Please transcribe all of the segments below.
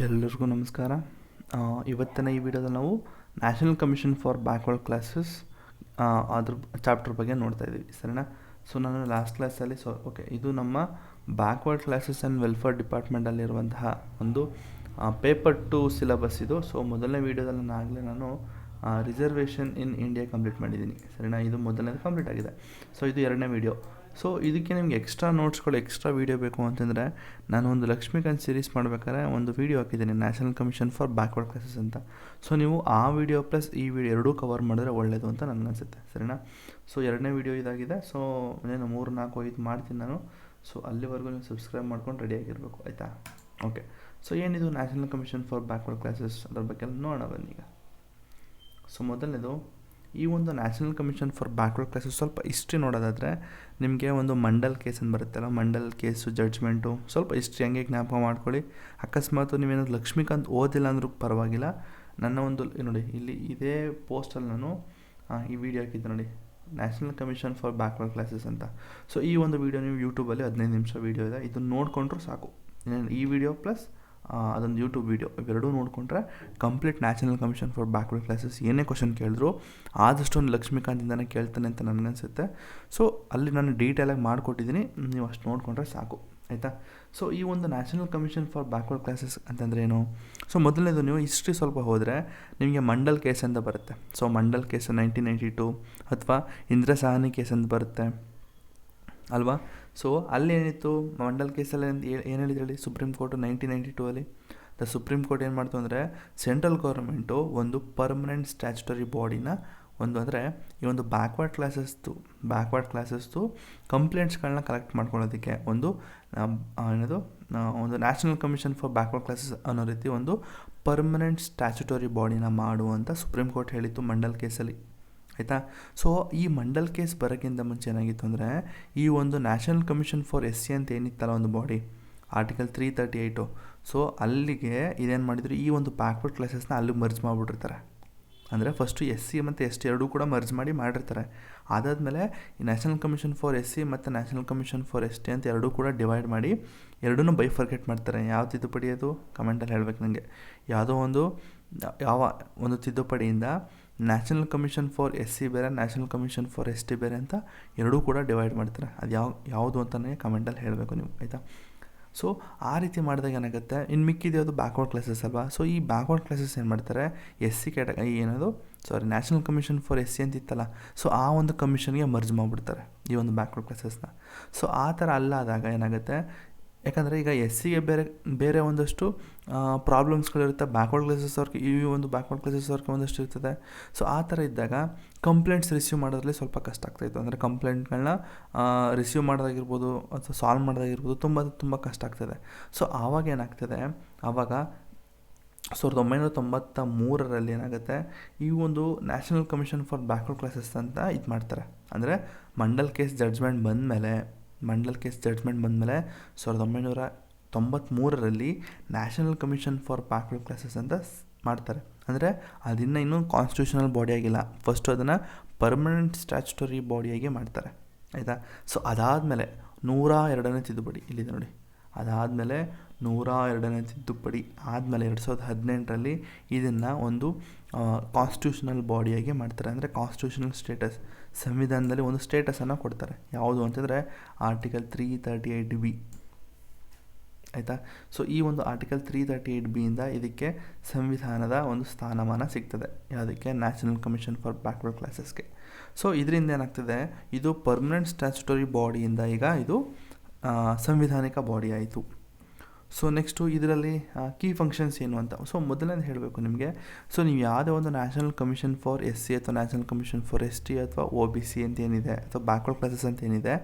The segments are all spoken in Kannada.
ಎಲ್ಲರಿಗೂ ನಮಸ್ಕಾರ. ಇವತ್ತಿನ ಈ ವಿಡಿಯೋದಲ್ಲಿ ನಾವು national Commission for backward classes ಅದ್ರ ಚಾಪ್ಟರ್ ಬಗ್ಗೆ ನೋಡ್ತಾ ಇದ್ದೀವಿ, ಸರಿನಾ. ಸೊ ನಾನು ಲಾಸ್ಟ್ ಕ್ಲಾಸಲ್ಲಿ ಇದು ನಮ್ಮ ಬ್ಯಾಕ್ವರ್ಡ್ ಕ್ಲಾಸಸ್ ಆ್ಯಂಡ್ ವೆಲ್ಫೇರ್ ಡಿಪಾರ್ಟ್ಮೆಂಟಲ್ಲಿರುವಂತಹ ಒಂದು ಪೇಪರ್ 2 ಸಿಲೆಬಸ್ ಇದು. ಸೊ ಮೊದಲನೇ ವೀಡಿಯೋದಲ್ಲಿ ನಾನು ರಿಸರ್ವೇಷನ್ ಇನ್ ಇಂಡಿಯಾ ಕಂಪ್ಲೀಟ್ ಮಾಡಿದ್ದೀನಿ, ಸರಿನಾ. ಇದು ಮೊದಲನೇದು ಕಂಪ್ಲೀಟ್ ಆಗಿದೆ. ಸೊ ಇದು ಎರಡನೇ ವೀಡಿಯೋ. ಸೊ ಇದಕ್ಕೆ ನಿಮಗೆ ಎಕ್ಸ್ಟ್ರಾ ನೋಟ್ಸ್ಗಳು, ಎಕ್ಸ್ಟ್ರಾ ವೀಡಿಯೋ ಬೇಕು ಅಂತಂದರೆ ನಾನು ಒಂದು ಲಕ್ಷ್ಮೀಕಾಂತ್ ಸೀರೀಸ್ ಮಾಡ್ಬೇಕಾದ್ರೆ ಒಂದು ವೀಡಿಯೋ ಹಾಕಿದ್ದೀನಿ, national Commission for backward classes ಅಂತ. ಸೊ ನೀವು ಆ ವಿಡಿಯೋ ಪ್ಲಸ್ ಈ ವಿಡಿಯೋ ಎರಡೂ ಕವರ್ ಮಾಡಿದ್ರೆ ಒಳ್ಳೆಯದು ಅಂತ ನನಗನ್ಸುತ್ತೆ, ಸರಿನಾ. ಸೊ ಎರಡನೇ ವೀಡಿಯೋ ಇದಾಗಿದೆ. ಸೊ ನಾನು 3-4-5 ಮಾಡ್ತೀನಿ ನಾನು. ಸೊ ಅಲ್ಲಿವರೆಗೂ ನೀವು ಸಬ್ಸ್ಕ್ರೈಬ್ ಮಾಡ್ಕೊಂಡು ರೆಡಿಯಾಗಿರಬೇಕು, ಆಯಿತಾ. ಓಕೆ. ಸೊ ಏನಿದು national Commission for backward classes, ಅದ್ರ ಬಗ್ಗೆ ನೋಡೋಣ ಬನ್ನೀಗ. ಸೊ ಮೊದಲನೇದು, ಈ ಒಂದು national Commission for backward classes ಸ್ವಲ್ಪ ಹಿಸ್ಟ್ರಿ ನೋಡೋದಾದರೆ ನಿಮಗೆ ಒಂದು ಮಂಡಲ್ ಕೇಸ್ ಅಂತ ಬರುತ್ತಲ್ಲ, ಮಂಡಲ್ ಕೇಸು ಜಡ್ಜ್ಮೆಂಟು ಸ್ವಲ್ಪ ಹಿಸ್ಟ್ರಿ ಹಂಗೆ ಜ್ಞಾಪಕ ಮಾಡ್ಕೊಳ್ಳಿ. ಅಕಸ್ಮಾತ್ ನೀವೇನಾದ್ರು ಲಕ್ಷ್ಮೀಕಾಂತ್ ಓದಿಲ್ಲ ಅಂದ್ರೂ ಪರವಾಗಿಲ್ಲ, ನನ್ನ ಒಂದು ನೋಡಿ ಇಲ್ಲಿ ಇದೇ ಪೋಸ್ಟಲ್ಲಿ ನಾನು ಈ ವಿಡಿಯೋ ಹಾಕಿದ್ದೆ ನೋಡಿ, national Commission for backward classes ಅಂತ. ಸೊ ಈ ಒಂದು ವಿಡಿಯೋ ನೀವು ಯೂಟ್ಯೂಬಲ್ಲಿ 15 ನಿಮಿಷ ವೀಡಿಯೋ ಇದೆ, ಇದನ್ನು ನೋಡಿಕೊಂಡ್ರೂ ಸಾಕು. ಈ ವಿಡಿಯೋ ಪ್ಲಸ್ ಅದೊಂದು ಯೂಟ್ಯೂಬ್ ವೀಡಿಯೋ ಇವೆರಡೂ ನೋಡಿಕೊಂಡ್ರೆ complete national Commission for backward classes ಏನೇ ಕ್ವಶನ್ ಕೇಳಿದ್ರು ಆದಷ್ಟು ಒಂದು ಲಕ್ಷ್ಮೀಕಾಂತಿಂದನೇ ಕೇಳ್ತಾನೆ ಅಂತ ನನಗನ್ಸುತ್ತೆ. ಸೊ ಅಲ್ಲಿ ನಾನು ಡೀಟೇಲಾಗಿ ಮಾಡಿಕೊಟ್ಟಿದ್ದೀನಿ, ನೀವು ಅಷ್ಟು ನೋಡಿಕೊಂಡ್ರೆ ಸಾಕು, ಆಯಿತಾ. ಸೊ ಈ ಒಂದು national Commission for backward classes ಅಂತಂದರೆ ಏನು? ಸೊ ಮೊದಲನೇದು ನೀವು ಹಿಸ್ಟ್ರಿ ಸ್ವಲ್ಪ ಹೋದರೆ ನಿಮಗೆ ಮಂಡಲ್ ಕೇಸ್ ಅಂತ ಬರುತ್ತೆ. ಸೊ ಮಂಡಲ್ ಕೇಸು 1992 ಅಥವಾ ಇಂದಿರಾ ಸಾಹ್ನಿ ಕೇಸ್ ಅಂತ ಬರುತ್ತೆ ಅಲ್ವಾ. ಸೊ ಅಲ್ಲಿ ಏನಿತ್ತು ಮಂಡಲ್ ಕೇಸಲ್ಲಿ ಏನು ಹೇಳಿದ್ರು ಹೇಳಿ, supreme court 1992 the supreme court ಏನು ಮಾಡ್ತು ಅಂದರೆ ಸೆಂಟ್ರಲ್ ಗೌರ್ಮೆಂಟು ಒಂದು ಪರ್ಮನೆಂಟ್ ಸ್ಟ್ಯಾಚ್ಯುಟರಿ ಬಾಡಿನ ಅಂದರೆ ಈ ಒಂದು ಬ್ಯಾಕ್ವರ್ಡ್ ಕ್ಲಾಸಸ್ದು ಕಂಪ್ಲೇಂಟ್ಸ್ಗಳನ್ನ ಕಲೆಕ್ಟ್ ಮಾಡ್ಕೊಳ್ಳೋದಕ್ಕೆ ಒಂದು national Commission for backward classes ಅನ್ನೋ ರೀತಿ ಒಂದು ಪರ್ಮನೆಂಟ್ ಸ್ಟ್ಯಾಚ್ಯುಟರಿ ಬಾಡಿನ ಮಾಡುವಂಥ ಸುಪ್ರೀಂ ಕೋರ್ಟ್ ಹೇಳಿತ್ತು ಮಂಡಲ್ ಕೇಸಲ್ಲಿ, ಆಯಿತಾ. ಸೊ ಈ ಮಂಡಲ್ ಕೇಸ್ ಬರೋಕ್ಕಿಂತ ಮುಂಚೆ ಏನಾಗಿತ್ತು ಅಂದರೆ ಈ ಒಂದು ನ್ಯಾಷನಲ್ ಕಮಿಷನ್ ಫಾರ್ SC ಅಂತ ಏನಿತ್ತಲ್ಲ ಒಂದು ಬಾಡಿ, ಆರ್ಟಿಕಲ್ 338. ಸೊ ಅಲ್ಲಿಗೆ ಇದೇನು ಮಾಡಿದ್ರು, ಈ ಒಂದು ಬ್ಯಾಕ್ವರ್ಡ್ ಕ್ಲಾಸಸ್ನ ಅಲ್ಲಿಗೆ ಮರ್ಜ್ ಮಾಡಿಬಿಟ್ಟಿರ್ತಾರೆ. ಅಂದರೆ ಫಸ್ಟು SC ಮತ್ತು ST ಎರಡೂ ಕೂಡ ಮರ್ಜ್ ಮಾಡಿರ್ತಾರೆ. ಅದಾದಮೇಲೆ ಈ ನ್ಯಾಷನಲ್ ಕಮಿಷನ್ ಫಾರ್ SC ಮತ್ತು ನ್ಯಾಷನಲ್ ಕಮಿಷನ್ ಫಾರ್ ST ಅಂತ ಎರಡೂ ಕೂಡ ಡಿವೈಡ್ ಮಾಡಿ ಎರಡೂ ಬೈಫರ್ಕೆಟ್ ಮಾಡ್ತಾರೆ. ಯಾವ ತಿದ್ದುಪಡಿ ಅದು ಕಮೆಂಟಲ್ಲಿ ಹೇಳ್ಬೇಕು ನನಗೆ. ಯಾವ ಒಂದು ತಿದ್ದುಪಡಿಯಿಂದ ನ್ಯಾಷನಲ್ ಕಮಿಷನ್ ಫಾರ್ SC ಬೇರೆ, ನ್ಯಾಷನಲ್ ಕಮಿಷನ್ ಫಾರ್ ST ಬೇರೆ ಅಂತ ಎರಡೂ ಕೂಡ ಡಿವೈಡ್ ಮಾಡ್ತಾರೆ. ಅದು ಯಾವುದು ಅಂತಲೇ ಕಮೆಂಟಲ್ಲಿ ಹೇಳಬೇಕು ನೀವು, ಆಯಿತಾ. ಸೊ ಆ ರೀತಿ ಮಾಡಿದಾಗ ಏನಾಗುತ್ತೆ, ಇನ್ನು ಮಿಕ್ಕಿದೆ ಅದು ಬ್ಯಾಕ್ವರ್ಡ್ ಕ್ಲಾಸಸ್ ಅಲ್ವಾ. ಸೊ ಈ ಬ್ಯಾಕ್ವರ್ಡ್ ಕ್ಲಾಸಸ್ ಏನು ಮಾಡ್ತಾರೆ, SC national Commission for SC ಅಂತ ಇತ್ತಲ್ಲ, ಸೊ ಆ ಒಂದು ಕಮಿಷನ್ಗೆ ಮರ್ಜ್ ಮಾಡಿಬಿಡ್ತಾರೆ ಈ ಒಂದು ಬ್ಯಾಕ್ವರ್ಡ್ ಕ್ಲಾಸಸ್ನ. ಸೊ ಆ ಥರ ಅಲ್ಲಾದಾಗ ಏನಾಗುತ್ತೆ, ಯಾಕಂದರೆ ಈಗ SCಗೆ ಬೇರೆ ಒಂದಷ್ಟು ಪ್ರಾಬ್ಲಮ್ಸ್ಗಳಿರುತ್ತೆ, ಬ್ಯಾಕ್ವರ್ಡ್ ಕ್ಲಾಸಸ್ ಅವ್ರಿಗೆ ಈ ಒಂದು ಬ್ಯಾಕ್ವರ್ಡ್ ಕ್ಲಾಸಸ್ ಅವ್ರಿಗೆ ಒಂದಷ್ಟು ಇರ್ತದೆ. ಸೊ ಆ ಥರ ಇದ್ದಾಗ ಕಂಪ್ಲೇಂಟ್ಸ್ ರಿಸೀವ್ ಮಾಡೋದ್ರಲ್ಲಿ ಸ್ವಲ್ಪ ಕಷ್ಟ ಆಗ್ತಾಯಿತ್ತು. ಅಂದರೆ ಕಂಪ್ಲೇಂಟ್ಗಳನ್ನ ರಿಸೀವ್ ಮಾಡೋದಾಗಿರ್ಬೋದು ಅಥವಾ ಸಾಲ್ವ್ ಮಾಡೋದಾಗಿರ್ಬೋದು ತುಂಬ ಕಷ್ಟ ಆಗ್ತದೆ. ಸೊ ಆವಾಗ ಏನಾಗ್ತದೆ, ಆವಾಗ 1993 ಏನಾಗುತ್ತೆ, ಈ ಒಂದು national Commission for backward classes ಅಂತ ಇದು ಮಾಡ್ತಾರೆ. ಅಂದರೆ ಮಂಡಲ್ ಕೇಸ್ ಜಡ್ಜ್ಮೆಂಟ್ ಬಂದಮೇಲೆ 1993 national Commission for backward classes ಅಂತ ಮಾಡ್ತಾರೆ. ಅಂದರೆ ಇನ್ನೂ ಕಾನ್ಸ್ಟಿಟ್ಯೂಷನಲ್ ಬಾಡಿ ಆಗಿಲ್ಲ, ಫಸ್ಟು ಅದನ್ನು ಪರ್ಮನೆಂಟ್ ಸ್ಟ್ಯಾಚ್ಯುಟರಿ ಬಾಡಿಯಾಗಿ ಮಾಡ್ತಾರೆ, ಆಯಿತಾ. ಸೊ ಅದಾದಮೇಲೆ 102ನೇ ತಿದ್ದುಪಡಿ ಇಲ್ಲಿದೆ ನೋಡಿ, ಅದಾದಮೇಲೆ 102ನೇ ತಿದ್ದುಪಡಿ ಆದಮೇಲೆ 2018 ಇದನ್ನು ಒಂದು ಕಾನ್ಸ್ಟಿಟ್ಯೂಷನಲ್ ಬಾಡಿಯಾಗಿ ಮಾಡ್ತಾರೆ. ಅಂದರೆ ಕಾನ್ಸ್ಟಿಟ್ಯೂಷನಲ್ ಸ್ಟೇಟಸ್, ಸಂವಿಧಾನದಲ್ಲಿ ಒಂದು ಸ್ಟೇಟಸನ್ನು ಕೊಡ್ತಾರೆ. ಯಾವುದು ಅಂತಂದರೆ ಆರ್ಟಿಕಲ್ 338B, ಆಯಿತಾ. ಸೊ ಈ ಒಂದು ಆರ್ಟಿಕಲ್ 338B ಇಂದ ಇದಕ್ಕೆ ಸಂವಿಧಾನದ ಒಂದು ಸ್ಥಾನಮಾನ ಸಿಗ್ತದೆ, ಯಾವುದಕ್ಕೆ, ನ್ಯಾಷನಲ್ ಕಮಿಷನ್ ಫಾರ್ ಬ್ಯಾಕ್ವರ್ಡ್ ಕ್ಲಾಸಸ್ಗೆ. ಸೊ ಇದರಿಂದ ಏನಾಗ್ತದೆ, ಇದು ಪರ್ಮನೆಂಟ್ ಸ್ಟ್ಯಾಚ್ಯುಟರಿ ಬಾಡಿಯಿಂದ ಈಗ ಇದು ಸಂವಿಧಾನಿಕ ಬಾಡಿ ಆಯಿತು. ಸೊ ನೆಕ್ಸ್ಟು ಇದರಲ್ಲಿ ಕೀ ಫಂಕ್ಷನ್ಸ್ ಏನು ಅಂತ. ಸೊ ಮೊದಲನೇ ಹೇಳಬೇಕು ನಿಮಗೆ. ಸೊ ನೀವು ಯಾವುದೇ ಒಂದು ನ್ಯಾಷನಲ್ ಕಮಿಷನ್ ಫಾರ್ SC ಅಥವಾ ನ್ಯಾಷನಲ್ ಕಮಿಷನ್ ಫಾರ್ ST ಅಥವಾ OBC ಅಂತ ಏನಿದೆ ಅಥವಾ ಬ್ಯಾಕ್ವರ್ಡ್ ಕ್ಲಾಸಸ್ ಅಂತ ಏನಿದೆ,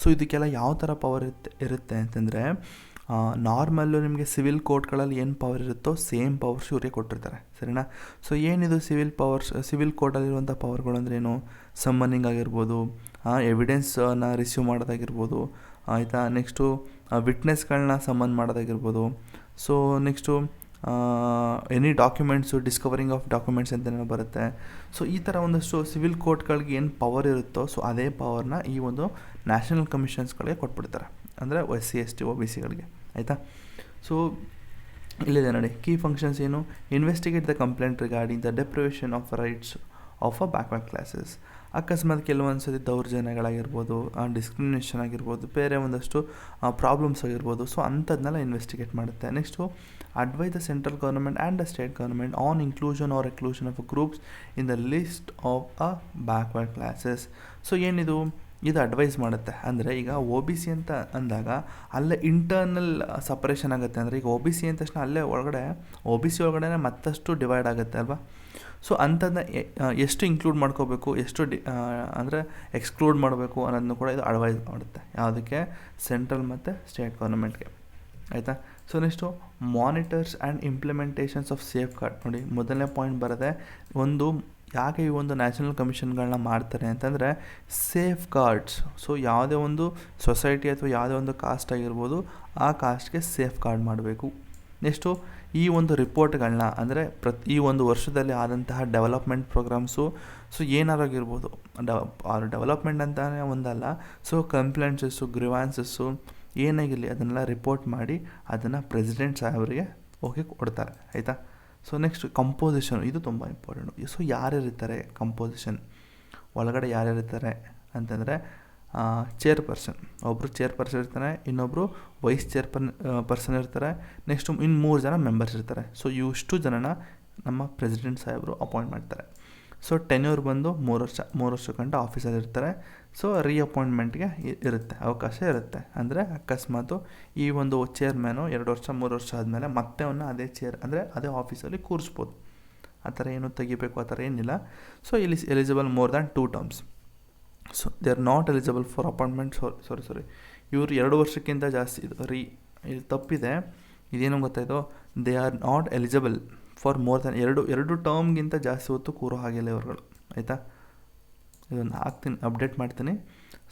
ಸೊ ಇದಕ್ಕೆಲ್ಲ ಯಾವ ಥರ ಪವರ್ ಇರುತ್ತೆ ಅಂತಂದರೆ, ನಾರ್ಮಲ್ಲು ನಿಮಗೆ ಸಿವಿಲ್ ಕೋರ್ಟ್ಗಳಲ್ಲಿ ಏನು ಪವರ್ ಇರುತ್ತೋ ಸೇಮ್ ಪವರ್ಸ್ ಇವರಿಗೆ ಕೊಟ್ಟಿರ್ತಾರೆ, ಸರಿನಾ. ಸೊ ಏನಿದು ಸಿವಿಲ್ ಕೋರ್ಟಲ್ಲಿರುವಂಥ ಪವರ್ಗಳು ಅಂದರೆ ಏನು, ಸಮ್ಮನಿಂಗ್ ಆಗಿರ್ಬೋದು, ಎವಿಡೆನ್ಸನ್ನು ರಿಸೀವ್ ಮಾಡೋದಾಗಿರ್ಬೋದು, ಆಯಿತಾ. ನೆಕ್ಸ್ಟು ವಿಟ್ನೆಸ್ಗಳನ್ನ ಸಮನ್ ಮಾಡೋದಾಗಿರ್ಬೋದು. So next any documents, discovering of documents ಅಂತಲೇ ಬರುತ್ತೆ. ಸೊ ಈ ಥರ ಒಂದಷ್ಟು ಸಿವಿಲ್ ಕೋರ್ಟ್ಗಳಿಗೆ ಏನು ಪವರ್ ಇರುತ್ತೋ ಸೊ ಅದೇ ಪವರ್ನ ಈ ಒಂದು ನ್ಯಾಷನಲ್ ಕಮಿಷನ್ಸ್ಗಳಿಗೆ ಕೊಟ್ಬಿಡ್ತಾರೆ, ಅಂದರೆ SC ST OBCಗಳಿಗೆ, ಆಯಿತಾ. ಸೊ ಇಲ್ಲಿದೆ ನೋಡಿ, ಕೀ ಫಂಕ್ಷನ್ಸ್ ಏನು, investigate the complaint regarding the deprivation of rights of a backward classes. ಅಕಸ್ಮಾತ್ ಕೆಲವೊಂದು ಸತಿ ದೌರ್ಜನ್ಯಗಳಾಗಿರ್ಬೋದು, ಡಿಸ್ಕ್ರಿಮಿನೇಷನ್ ಆಗಿರ್ಬೋದು, ಬೇರೆ ಒಂದಷ್ಟು ಪ್ರಾಬ್ಲಮ್ಸ್ ಆಗಿರ್ಬೋದು, ಸೊ ಅಂಥದ್ದನ್ನೆಲ್ಲ ಇನ್ವೆಸ್ಟಿಗೇಟ್ ಮಾಡುತ್ತೆ. Next advise the central government and the state government on inclusion or exclusion of groups in the list of a backward classes. So ಏನಿದು, ಇದು ಅಡ್ವೈಸ್ ಮಾಡುತ್ತೆ. ಅಂದರೆ ಈಗ ಒ ಬಿ ಸಿ ಅಂತ ಅಂದಾಗ ಅಲ್ಲೇ ಇಂಟರ್ನಲ್ ಸಪ್ರೇಷನ್ ಆಗುತ್ತೆ. ಅಂದರೆ ಈಗ ಒ ಬಿ ಸಿ ಅಂದ ತಕ್ಷಣ ಅಲ್ಲೇ ಒಳಗಡೆ ಒ ಬಿ ಸಿ ಒಳಗಡೆ ಮತ್ತಷ್ಟು ಡಿವೈಡ್ ಆಗುತ್ತೆ ಅಲ್ವಾ. ಸೊ ಅಂಥದ್ದನ್ನ ಎಷ್ಟು ಇನ್ಕ್ಲೂಡ್ ಮಾಡ್ಕೋಬೇಕು, ಎಷ್ಟು ಅಂದರೆ ಎಕ್ಸ್ಕ್ಲೂಡ್ ಮಾಡಬೇಕು ಅನ್ನೋದನ್ನು ಕೂಡ ಇದು ಅಡ್ವೈಸ್ ಮಾಡುತ್ತೆ. ಯಾವುದಕ್ಕೆ, ಸೆಂಟ್ರಲ್ ಮತ್ತು ಸ್ಟೇಟ್ ಗೌರ್ಮೆಂಟ್ಗೆ, ಆಯಿತಾ. So next monitors and implementations of safeguard. ನೋಡಿ, ಮೊದಲನೇ ಪಾಯಿಂಟ್ ಬರೋದೆ ಒಂದು, ಯಾಕೆ ಈ ಒಂದು ನ್ಯಾಷನಲ್ ಕಮಿಷನ್ಗಳನ್ನ ಮಾಡ್ತಾರೆ ಅಂತಂದರೆ ಸೇಫ್ ಗಾರ್ಡ್ಸ್. ಸೊ ಯಾವುದೇ ಒಂದು ಸೊಸೈಟಿ ಅಥವಾ ಯಾವುದೇ ಒಂದು ಕಾಸ್ಟ್ ಆಗಿರ್ಬೋದು, ಆ ಕಾಸ್ಟ್ಗೆ ಸೇಫ್ ಗಾರ್ಡ್ ಮಾಡಬೇಕು. ನೆಕ್ಸ್ಟು ಈ ಒಂದು ರಿಪೋರ್ಟ್ಗಳನ್ನ, ಅಂದರೆ ಈ ಒಂದು ವರ್ಷದಲ್ಲಿ ಆದಂತಹ ಡೆವಲಪ್ಮೆಂಟ್ ಪ್ರೋಗ್ರಾಮ್ಸು, ಸೊ ಏನಾರಾಗಿರ್ಬೋದು, ಡೆವಲಪ್ಮೆಂಟ್ ಅಂತಲೇ ಒಂದಲ್ಲ, ಸೊ ಕಂಪ್ಲೇಂಟ್ಸಸ್ಸು, ಗ್ರಿವಾನ್ಸಸ್ಸು ಏನಾಗಿರಲಿ ಅದನ್ನೆಲ್ಲ ರಿಪೋರ್ಟ್ ಮಾಡಿ ಅದನ್ನು ಪ್ರೆಸಿಡೆಂಟ್ ಸಾಹೇಬರಿಗೆ ಹೋಗಿ ಕೊಡ್ತಾರೆ, ಆಯಿತಾ. ಸೊ ನೆಕ್ಸ್ಟ್ ಕಂಪೋಸಿಷನ್, ಇದು ತುಂಬ ಇಂಪಾರ್ಟೆಂಟು. ಸೊ ಯಾರ್ಯಾರಿರ್ತಾರೆ ಕಂಪೋಸಿಷನ್ ಒಳಗಡೆ, ಯಾರ್ಯಾರಿರ್ತಾರೆ ಅಂತಂದರೆ ಚೇರ್ಪರ್ಸನ್, ಒಬ್ಬರು ಚೇರ್ಪರ್ಸನ್ ಇರ್ತಾರೆ, ಇನ್ನೊಬ್ಬರು ವೈಸ್ ಪರ್ಸನ್ ಇರ್ತಾರೆ, ನೆಕ್ಸ್ಟು ಇನ್ನು 3 ಜನ ಮೆಂಬರ್ಸ್ ಇರ್ತಾರೆ. ಸೊ ಇಷ್ಟು ಜನನ ನಮ್ಮ ಪ್ರೆಸಿಡೆಂಟ್ ಸಾಹೇಬರು ಅಪಾಯಿಂಟ್ ಮಾಡ್ತಾರೆ. ಸೊ ಟೆನ್ಯೂರ್ ಬಂದು 3 ವರ್ಷ ಗಂಟ ಆಫೀಸಲ್ಲಿ ಇರ್ತಾರೆ. ಸೊ ರೀಅಪಾಯಿಂಟ್ಮೆಂಟ್ಗೆ ಇರುತ್ತೆ, ಅವಕಾಶ ಇರುತ್ತೆ. ಅಂದರೆ ಅಕಸ್ಮಾತು ಈ ಒಂದು ಚೇರ್ಮ್ಯಾನು 2 ವರ್ಷ 3 ವರ್ಷ ಆದಮೇಲೆ ಮತ್ತೆ ಅವನ್ನ ಅದೇ ಅಂದರೆ ಅದೇ ಆಫೀಸಲ್ಲಿ ಕೂರಿಸ್ಬೋದು. ಆ ಥರ ಏನು ತೆಗಿಬೇಕು ಆ ಥರ ಏನಿಲ್ಲ. ಸೊ ಇಲ್ಲಿ eligible more than 2 terms. So they are not eligible for appointment. Sorry ಇವರು 2 ವರ್ಷಕ್ಕಿಂತ ಜಾಸ್ತಿ, ಇದು ತಪ್ಪಿದೆ, ಇದೇನು ಗೊತ್ತಾಯಿತು, they are not eligible for more than 2 ಟರ್ಮ್ಗಿಂತ ಜಾಸ್ತಿ ಹೊತ್ತು ಕೂರೋ ಹಾಗಿಲ್ಲ ಇವ್ರುಗಳು, ಆಯಿತಾ. ಇದನ್ನು ಹಾಕ್ತೀನಿ, ಅಪ್ಡೇಟ್ ಮಾಡ್ತೀನಿ.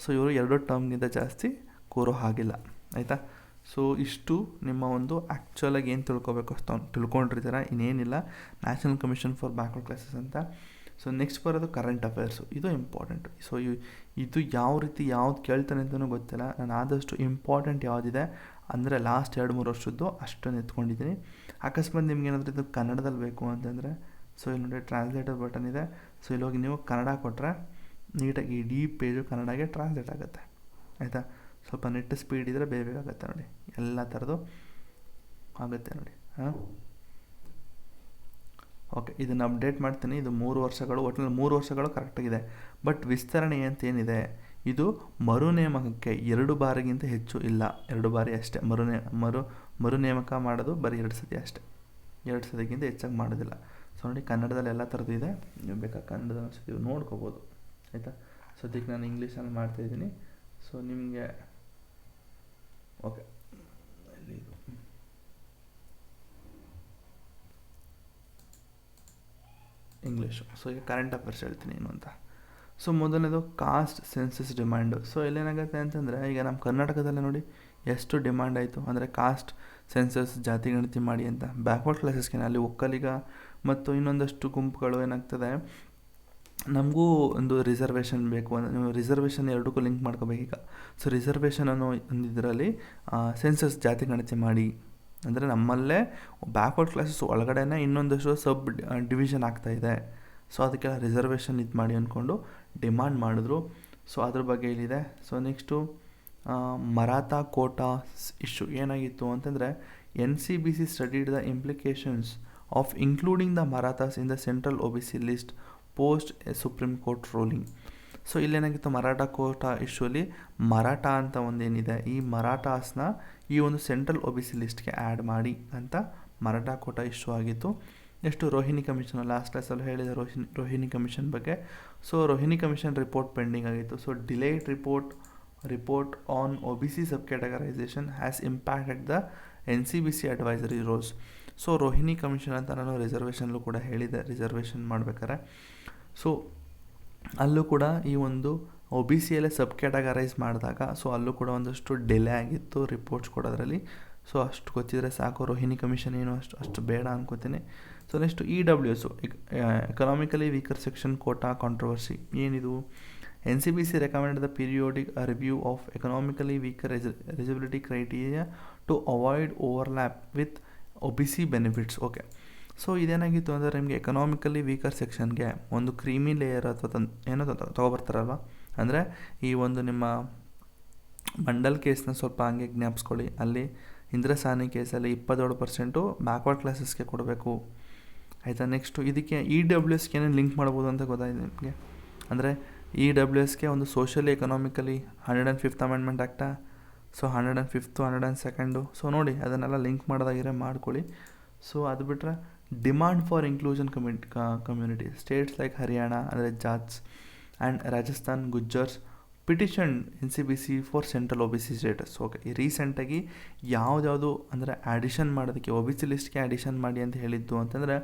ಸೊ ಇವರು 2 ಟರ್ಮ್ಗಿಂತ ಜಾಸ್ತಿ ಕೂರೋ ಹಾಗಿಲ್ಲ, ಆಯಿತಾ. ಸೊ ಇಷ್ಟು ನಿಮ್ಮ ಒಂದು ಆ್ಯಕ್ಚುಲಾಗಿ ಏನು ತಿಳ್ಕೊಬೇಕು ಅಷ್ಟು ತಿಳ್ಕೊಂಡಿರ್ತೀರ, ಇನ್ನೇನಿಲ್ಲ. National Commission for backward classes ಅಂತ. ಸೊ ನೆಕ್ಸ್ಟ್ ಬರೋದು ಕರೆಂಟ್ ಅಫೇರ್ಸು, ಇದು ಇಂಪಾರ್ಟೆಂಟು. ಸೊ ಇದು ಯಾವ ರೀತಿ ಯಾವ್ದು ಕೇಳ್ತಾನೆ ಅಂತಲೂ ಗೊತ್ತಿಲ್ಲ. ನಾನು ಆದಷ್ಟು ಇಂಪಾರ್ಟೆಂಟ್ ಯಾವುದಿದೆ ಅಂದರೆ ಲಾಸ್ಟ್ 2-3 ವರ್ಷದ್ದು ಅಷ್ಟನ್ನು ಎತ್ಕೊಂಡಿದ್ದೀನಿ. ಅಕಸ್ಮಾತ್ ನಿಮ್ಗೇನಾದರೂ ಇದು ಕನ್ನಡದಲ್ಲಿ ಬೇಕು ಅಂತಂದರೆ, ಸೊ ಇಲ್ಲಿ ನೋಡಿ ಟ್ರಾನ್ಸ್ಲೇಟರ್ ಬಟನ್ ಇದೆ. ಸೊ ಇಲ್ಲಿ ಹೋಗಿ ನೀವು ಕನ್ನಡ ಕೊಟ್ಟರೆ ನೀಟಾಗಿ ಇಡೀ ಪೇಜು ಕನ್ನಡಗೆ ಟ್ರಾನ್ಸ್ಲೇಟ್ ಆಗುತ್ತೆ, ಆಯಿತಾ. ಸ್ವಲ್ಪ ನೆಟ್ ಸ್ಪೀಡ್ ಇದ್ದರೆ ಬೇಗ ಆಗುತ್ತೆ ನೋಡಿ, ಎಲ್ಲ ಥರದ್ದು ಆಗುತ್ತೆ ನೋಡಿ. ಹಾಂ, ಓಕೆ, ಇದನ್ನು ಅಪ್ಡೇಟ್ ಮಾಡ್ತೀನಿ. ಇದು 3 ವರ್ಷಗಳು, ಒಟ್ಟಿನಲ್ಲಿ 3 ವರ್ಷಗಳು ಕರೆಕ್ಟಾಗಿದೆ. ಬಟ್ ವಿಸ್ತರಣೆ ಅಂತ ಏನಿದೆ, ಇದು ಮರುನೇಮಕಕ್ಕೆ 2 ಬಾರಿಗಿಂತ ಹೆಚ್ಚು ಇಲ್ಲ, 2 ಬಾರಿ ಅಷ್ಟೇ. ಮರುನೇಮಕ ಮಾಡೋದು ಬರೀ 2 ಸತಿ ಅಷ್ಟೇ, 2 ಸತಿಗಿಂತ ಹೆಚ್ಚಾಗಿ ಮಾಡೋದಿಲ್ಲ. ಸೊ ನೋಡಿ, ಕನ್ನಡದಲ್ಲಿ ಎಲ್ಲ ಥರದ್ದು ಇದೆ, ನೀವು ಬೇಕಾದ್ರೆ ಕನ್ನಡದ ಸತಿ ನೋಡ್ಕೋಬೋದು, ಆಯಿತಾ. ಸದ್ಯಕ್ಕೆ ನಾನು ಇಂಗ್ಲೀಷಲ್ಲಿ ಮಾಡ್ತಾಯಿದ್ದೀನಿ. ಸೊ ನಿಮಗೆ ಓಕೆ, ಇದು ಇಂಗ್ಲೀಷು. ಸೊ ಈಗ ಕರೆಂಟ್ ಅಫೇರ್ಸ್ ಹೇಳ್ತೀನಿ ಏನು ಅಂತ. ಸೊ ಮೊದಲನೇದು ಕಾಸ್ಟ್ ಸೆನ್ಸಸ್ ಡಿಮ್ಯಾಂಡು. ಸೊ ಇಲ್ಲೇನಾಗುತ್ತೆ ಅಂತಂದರೆ, ಈಗ ನಮ್ಮ ಕರ್ನಾಟಕದಲ್ಲೇ ನೋಡಿ ಎಷ್ಟು ಡಿಮ್ಯಾಂಡ್ ಆಯಿತು ಅಂದರೆ ಕಾಸ್ಟ್ ಸೆನ್ಸಸ್, ಜಾತಿ ಗಣತಿ ಮಾಡಿ ಅಂತ. ಬ್ಯಾಕ್ವರ್ಡ್ ಕ್ಲಾಸಸ್ಗೆ ಅಲ್ಲಿ ಒಕ್ಕಲಿಗ ಮತ್ತು ಇನ್ನೊಂದಷ್ಟು ಗುಂಪುಗಳು ಏನಾಗ್ತದೆ, ನಮಗೂ ಒಂದು ರಿಸರ್ವೇಷನ್ ಬೇಕು ಅಂದರೆ ನೀವು ರಿಸರ್ವೇಷನ್ ಎರಡಕ್ಕೂ ಲಿಂಕ್ ಮಾಡ್ಕೋಬೇಕೀಗ. ಸೊ ರಿಸರ್ವೇಷನ್ ಅನ್ನೋ ಒಂದು ಇದರಲ್ಲಿ ಸೆನ್ಸಸ್, ಜಾತಿ ಗಣತಿ ಮಾಡಿ ಅಂದರೆ ನಮ್ಮಲ್ಲೇ ಬ್ಯಾಕ್ವರ್ಡ್ ಕ್ಲಾಸಸ್ ಒಳಗಡೆನೇ ಇನ್ನೊಂದಷ್ಟು ಸಬ್ ಡಿವಿಷನ್ ಆಗ್ತಾಯಿದೆ. ಸೊ ಅದಕ್ಕೆಲ್ಲ ರಿಸರ್ವೇಷನ್ ಇದು ಮಾಡಿ ಅಂದ್ಕೊಂಡು ಡಿಮಾಂಡ್ ಮಾಡಿದ್ರು. ಸೊ ಅದ್ರ ಬಗ್ಗೆ ಇಲ್ಲಿದೆ. So next Maratha quota issue ಏನಾಗಿತ್ತು ಅಂತಂದರೆ, NCBC studied the implications of including the Marathas in the central OBC list post supreme court ruling. So ಇಲ್ಲೇನಾಗಿತ್ತು, ಮರಾಠಾ ಕೋಟಾ ಇಶ್ಯೂಲಿ ಮರಾಠ ಅಂತ ಒಂದೇನಿದೆ, ಈ ಮರಾಠಾಸ್ನ ಈ ಒಂದು ಸೆಂಟ್ರಲ್ OBC ಲಿಸ್ಟ್ಗೆ ಆ್ಯಡ್ ಮಾಡಿ ಅಂತ ಮರಾಠಾ ಕೋಟಾ ಇಶ್ಯೂ ಆಗಿತ್ತು. ನೆಕ್ಸ್ಟು ರೋಹಿಣಿ ಕಮಿಷನ್, ಲಾಸ್ಟ್ ಕ್ಲಾಸಲ್ಲಿ ಹೇಳಿದೆ ರೋಹಿಣಿ ಕಮಿಷನ್ ಬಗ್ಗೆ. So Rohini commission report pending ಆಗಿತ್ತು. So delayed report on OBC subcategorisation has impacted the NCBC advisory roles. So Rohini commission ಅಂತ ನಾನು ರಿಸರ್ವೇಷನ್ಲೂ ಕೂಡ ಹೇಳಿದೆ, ರಿಸರ್ವೇಷನ್ ಮಾಡ್ಬೇಕಾರೆ. ಸೊ ಅಲ್ಲೂ ಕೂಡ ಈ ಒಂದು OBCಯಲ್ಲೇ ಸಬ್ ಕ್ಯಾಟಗರೈಸ್ ಮಾಡಿದಾಗ, ಸೊ ಅಲ್ಲೂ ಕೂಡ ಒಂದಷ್ಟು ಡಿಲೇ ಆಗಿತ್ತು ರಿಪೋರ್ಟ್ಸ್ ಕೊಡೋದ್ರಲ್ಲಿ. ಸೊ ಅಷ್ಟು ಗೊತ್ತಿದ್ರೆ ಸಾಕು, ರೋಹಿಣಿ ಕಮಿಷನ್ ಏನು ಅಷ್ಟು ಬೇಡ ಅನ್ಕೋತೀನಿ. So next EWS, economically weaker section quota controversy. ಏನಿದು, NCBC recommended the periodic review of economically weaker eligibility criteria to avoid overlap with OBC benefits. Okay, so ಇದೇನಾಗಿತ್ತು ಅಂದರೆ ನಿಮಗೆ ಎಕನಾಮಿಕಲಿ ವೀಕರ್ ಸೆಕ್ಷನ್ಗೆ ಒಂದು ಕ್ರೀಮಿ ಲೇಯರ್ ಅಥವಾ ಏನೋ ತೊಗೊಬರ್ತಾರಲ್ವ, ಅಂದರೆ ಈ ಒಂದು ನಿಮ್ಮ ಮಂಡಲ್ ಕೇಸ್ನ ಸ್ವಲ್ಪ ಹಂಗೆ ಜ್ಞಾಪಿಸ್ಕೊಳ್ಳಿ. ಅಲ್ಲಿ ಇಂದ್ರಸಾನಿ ಕೇಸಲ್ಲಿ 27% ಬ್ಯಾಕ್ವರ್ಡ್ ಕ್ಲಾಸಸ್ಗೆ ಕೊಡಬೇಕು, ಆಯಿತಾ. ನೆಕ್ಸ್ಟು ಇದಕ್ಕೆ EWSಗೆ ಏನೇನು ಲಿಂಕ್ ಮಾಡ್ಬೋದು ಅಂತ ಗೊತ್ತಾಯಿದೆ ನಿಮಗೆ. ಅಂದರೆ EWSಗೆ ಒಂದು ಸೋಷಿಯಲಿ ಎಕನಾಮಿಕಲಿ 105th ಅಮೆಂಡ್ಮೆಂಟ್ ಆ್ಯಕ್ಟಾ, ಸೊ 105th 102nd, ಸೊ ನೋಡಿ ಅದನ್ನೆಲ್ಲ ಲಿಂಕ್ ಮಾಡೋದಾಗಿದ್ರೆ ಮಾಡ್ಕೊಳ್ಳಿ. ಸೊ ಅದು ಬಿಟ್ಟರೆ demand for inclusion community states like Haryana ಅಂದರೆ Jats and Rajasthan Gujjars petition NCBC for central OBC status. Okay, ಈ ರೀಸೆಂಟಾಗಿ ಯಾವುದ್ಯಾವುದು ಅಂದರೆ ಆ್ಯಡಿಷನ್ ಮಾಡೋದಕ್ಕೆ OBC ಲಿಸ್ಟ್ಗೆ ಆ್ಯಡಿಷನ್ ಮಾಡಿ ಅಂತ ಹೇಳಿದ್ದು ಅಂತಂದರೆ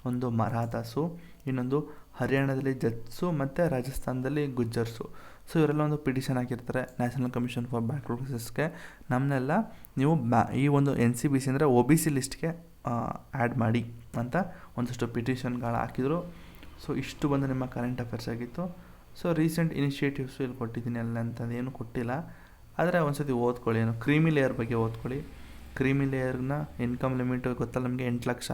ಒಂದು ಮರಾಠಾಸು, ಇನ್ನೊಂದು ಹರಿಯಾಣದಲ್ಲಿ ಜಟ್ಸು ಮತ್ತು ರಾಜಸ್ಥಾನದಲ್ಲಿ ಗುಜ್ಜರ್ಸು. ಸೊ ಇವರೆಲ್ಲ ಒಂದು ಪಿಟಿಷನ್ ಹಾಕಿರ್ತಾರೆ ನ್ಯಾಷನಲ್ ಕಮಿಷನ್ ಫಾರ್ ಬ್ಯಾಕ್ವರ್ಡ್ ಕ್ಲಾಸಸ್ಗೆ, ನಮ್ಮನ್ನೆಲ್ಲ ನೀವು ಈ ಒಂದು NCBC ಅಂದರೆ OBC ಲಿಸ್ಟ್ಗೆ ಆ್ಯಡ್ ಮಾಡಿ ಅಂತ ಒಂದಷ್ಟು ಪಿಟಿಷನ್ಗಳು ಹಾಕಿದರು. ಸೊ ಇಷ್ಟು ಬಂದು ನಿಮ್ಮ ಕರೆಂಟ್ ಅಫೇರ್ಸ್ ಆಗಿತ್ತು. ಸೊ ರೀಸೆಂಟ್ ಇನಿಷಿಯೇಟಿವ್ಸು ಇಲ್ಲಿ ಕೊಟ್ಟಿದ್ದೀನಿ ಅಲ್ಲ ಅಂತಂದೇನು ಕೊಟ್ಟಿಲ್ಲ, ಆದರೆ ಒಂದು ಸತಿ ಓದ್ಕೊಳ್ಳಿ. ಏನು ಕ್ರೀಮಿ ಲೇಯರ್ ಬಗ್ಗೆ ಓದ್ಕೊಳ್ಳಿ. ಕ್ರೀಮಿ ಲೇಯರ್ನ ಇನ್ಕಮ್ ಲಿಮಿಟ್ ಗೊತ್ತಲ್ಲ ನಮಗೆ, 8 ಲಕ್ಷ.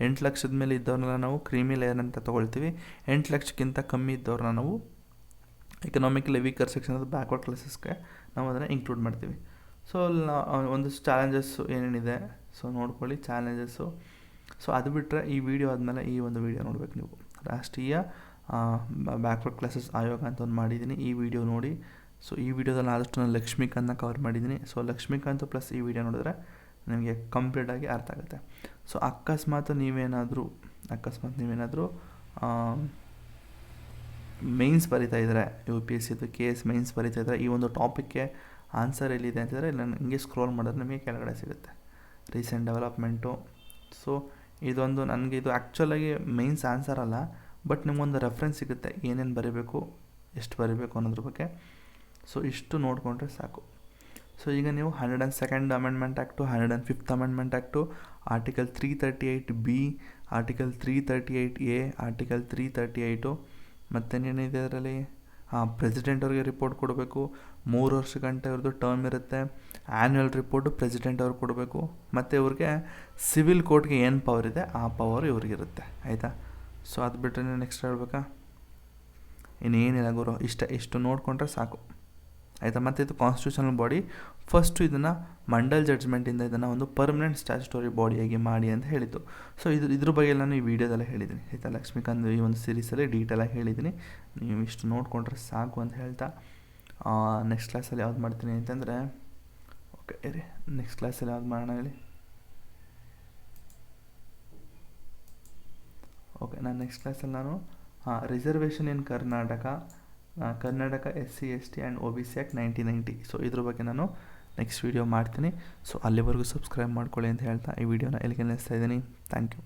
8 ಲಕ್ಷದ ಮೇಲೆ ಇದ್ದವ್ರನ್ನ ನಾವು ಕ್ರೀಮಿ ಲೇಯರ್ ಅಂತ ತೊಗೊಳ್ತೀವಿ. 8 ಲಕ್ಷಕ್ಕಿಂತ ಕಮ್ಮಿ ಇದ್ದವ್ರನ್ನ ನಾವು ಎಕನಾಮಿಕಲಿ ವೀಕರ್ ಸೆಕ್ಷನ್ ಅದು ಬ್ಯಾಕ್ವರ್ಡ್ ಕ್ಲಾಸಸ್ಗೆ ನಾವು ಅದನ್ನು ಇನ್ಕ್ಲೂಡ್ ಮಾಡ್ತೀವಿ. ಸೊ ಒಂದಷ್ಟು ಚಾಲೆಂಜಸ್ಸು ಏನೇನಿದೆ ಸೊ ನೋಡ್ಕೊಳ್ಳಿ ಚಾಲೆಂಜಸ್ಸು. ಸೊ ಅದು ಬಿಟ್ಟರೆ ಈ ವಿಡಿಯೋ ಆದಮೇಲೆ ಈ ಒಂದು ವಿಡಿಯೋ ನೋಡಬೇಕು ನೀವು, ರಾಷ್ಟ್ರೀಯ ಬ್ಯಾಕ್ವರ್ಡ್ ಕ್ಲಾಸಸ್ ಆಯೋಗ ಅಂತ ಒಂದು ಮಾಡಿದ್ದೀನಿ, ಈ ವಿಡಿಯೋ ನೋಡಿ. ಸೊ ಈ ವಿಡಿಯೋದಲ್ಲಿ ಆದಷ್ಟು ನಾನು ಲಕ್ಷ್ಮೀಕಾಂತ್ನ ಕವರ್ ಮಾಡಿದ್ದೀನಿ. ಸೊ ಲಕ್ಷ್ಮೀಕಾಂತ್ ಪ್ಲಸ್ ಈ ವಿಡಿಯೋ ನೋಡಿದ್ರೆ ನಿಮಗೆ ಕಂಪ್ಲೀಟಾಗಿ ಅರ್ಥ ಆಗುತ್ತೆ. ಸೊ ಅಕಸ್ಮಾತ್ ನೀವೇನಾದರೂ ಮೇನ್ಸ್ ಬರಿತಾ ಇದ್ದರೆ, UPSC KS ಮೇನ್ಸ್ ಬರಿತಾ ಇದ್ದರೆ, ಈ ಒಂದು ಟಾಪಿಕ್ಗೆ ಆನ್ಸರ್ ಎಲ್ಲಿದೆ ಅಂತಂದರೆ ಇಲ್ಲ ನನಗೆ ಸ್ಕ್ರೋಲ್ ಮಾಡಿದ್ರೆ ನಿಮಗೆ ಕೆಳಗಡೆ ಸಿಗುತ್ತೆ ರೀಸೆಂಟ್ ಡೆವಲಪ್ಮೆಂಟು. ಸೊ ಇದೊಂದು ನನಗೆ ಇದು ಆ್ಯಕ್ಚುಲಾಗಿ ಮೇನ್ಸ್ ಆನ್ಸರ್ ಅಲ್ಲ, ಬಟ್ ನಿಮಗೊಂದು ರೆಫರೆನ್ಸ್ ಸಿಗುತ್ತೆ ಏನೇನು ಬರೀಬೇಕು ಎಷ್ಟು ಬರೀಬೇಕು ಅನ್ನೋದ್ರ ಬಗ್ಗೆ. ಸೊ ಇಷ್ಟು ನೋಡಿಕೊಂಡ್ರೆ ಸಾಕು. ಸೊ ಈಗ ನೀವು 102nd amendment act, 105th amendment act, article 338B, article 338A, article 338 ಮತ್ತೇನೇನಿದೆ ಅದರಲ್ಲಿ, ಪ್ರೆಸಿಡೆಂಟ್ ಅವ್ರಿಗೆ ರಿಪೋರ್ಟ್ ಕೊಡಬೇಕು, 3 ವರ್ಷ ಗಂಟೆ ಅವ್ರದ್ದು ಟರ್ಮ್ ಇರುತ್ತೆ, ಆ್ಯನ್ಯುವಲ್ ರಿಪೋರ್ಟು ಪ್ರೆಸಿಡೆಂಟ್ ಅವ್ರಿಗೆ ಕೊಡಬೇಕು, ಮತ್ತು ಇವ್ರಿಗೆ ಸಿವಿಲ್ ಕೋರ್ಟ್ಗೆ ಏನು ಪವರ್ ಇದೆ ಆ ಪವರ್ ಇವ್ರಿಗಿರುತ್ತೆ, ಆಯಿತಾ. ಸೊ ಅದು ಬಿಟ್ಟರೆ ನೆಕ್ಸ್ಟ್ ಹೇಳ್ಬೇಕಾ, ಇನ್ನೇನಿಲ್ಲ ಗುರು, ಇಷ್ಟು ನೋಡಿಕೊಂಡ್ರೆ ಸಾಕು, ಆಯಿತಾ. ಮತ್ತು ಇದು ಕಾನ್ಸ್ಟಿಟ್ಯೂಷನಲ್ ಬಾಡಿ. ಫಸ್ಟು ಇದನ್ನು ಮಂಡಲ್ ಜಡ್ಜ್ಮೆಂಟಿಂದ ಇದನ್ನು ಒಂದು ಪರ್ಮನೆಂಟ್ ಸ್ಟ್ಯಾಚ್ಯುಟರಿ ಬಾಡಿಯಾಗಿ ಮಾಡಿ ಅಂತ ಹೇಳಿತ್ತು. ಸೊ ಇದ್ರ ಬಗ್ಗೆ ನಾನು ಈ ವಿಡಿಯೋದಲ್ಲೇ ಹೇಳಿದ್ದೀನಿ, ಆಯಿತಾ. ಲಕ್ಷ್ಮೀಕಾಂತ್ ಈ ಒಂದು ಸೀರೀಸಲ್ಲಿ ಡೀಟೇಲಾಗಿ ಹೇಳಿದ್ದೀನಿ, ನೀವು ಇಷ್ಟು ನೋಡಿಕೊಂಡ್ರೆ ಸಾಕು ಅಂತ ಹೇಳ್ತಾ ನೆಕ್ಸ್ಟ್ ಕ್ಲಾಸಲ್ಲಿ ಯಾವ್ದು ಮಾಡ್ತೀನಿ ಅಂತಂದರೆ, ಓಕೆ ಇರಿ, ನೆಕ್ಸ್ಟ್ ಕ್ಲಾಸಲ್ಲಿ ಯಾವ್ದು ಮಾಡೋಣ ಹೇಳಿ. ಓಕೆ, ನಾನು ನೆಕ್ಸ್ಟ್ ಕ್ಲಾಸಲ್ಲಿ ನಾನು reservation in Karnataka SC ST and OBC act 1990, so ಇದ್ರ ಬಗ್ಗೆ ನಾನು ನೆಕ್ಸ್ಟ್ ವೀಡಿಯೋ ಮಾಡ್ತೀನಿ. ಸೊ ಅಲ್ಲಿವರೆಗೂ ಸಬ್ಸ್ಕ್ರೈಬ್ ಮಾಡ್ಕೊಳ್ಳಿ ಅಂತ ಹೇಳ್ತಾ ಈ ವಿಡಿಯೋನ ಎಲ್ಲಿಗೆ ನಿಲ್ಲಿಸ್ತಾ ಇದ್ದೀನಿ. Thank you.